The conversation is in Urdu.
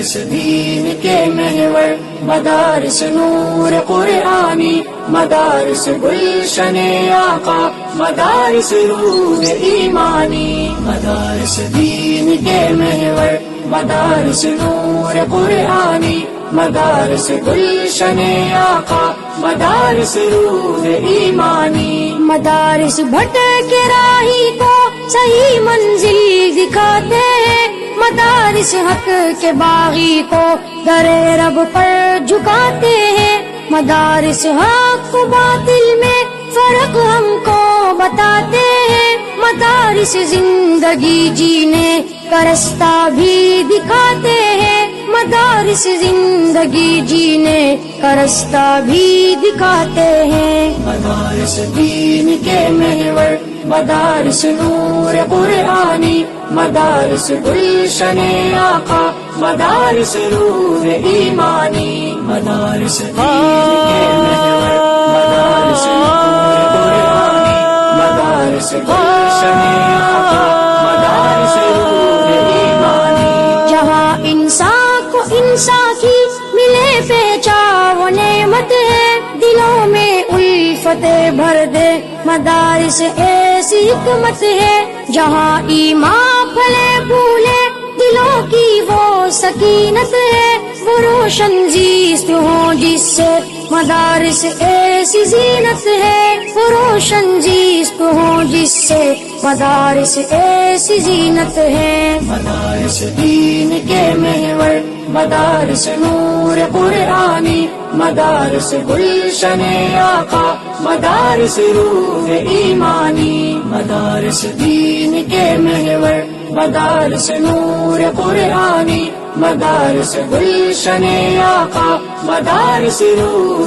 مدارس دین کے محور، مدارس نور قرآنی، مدارس گلشن آقا، مدارس روح ایمانی، مدارس دین کے محور، مدارس نور قرآنی، مدارس گلشن آقا، مدارس روح ایمانی، مدارس بھٹک راہی کو صحیح منزل دکھاتے ہیں، مدارس حق کے باغی کو در رب پر جھکاتے ہیں، مدارس حق و باطل میں فرق ہم کو بتاتے ہیں، مدارس زندگی جینے کا رستہ بھی دکھاتے ہیں، مدارس زندگی جینے کا رستہ بھی دکھاتے ہیں، مدارس دین کے محور، مدارس نور قرآنی، مدارس گلشن آقا، مدارس روح ایمانی، مدارس دین کے محور، مدارس نور قرآنی، مدارس گلشن آقا، مدارس روح ایمانی، جہاں انسان کو انسان کی ملے پہچان و نعمت ہے، دلوں میں الفت بھر دے مدارس ایسی حکمت ہے، جہاں ایمان پھلے پھولے دلوں کی وہ سکینت ہے، وہ روشن زیست ہوں جس سے مدارس ایسی زینت ہے، وہ روشن زیست ہوں جس سے مدارس ایسی زینت ہے، مدارس دین کے محور، مدارس نور قرآنی، مدارس گلشن آقا، مدارس روح ایمانی، مدارس دین کے محور، مدارس نور قرآنی، مدارس گلشن آقا، مدارس روح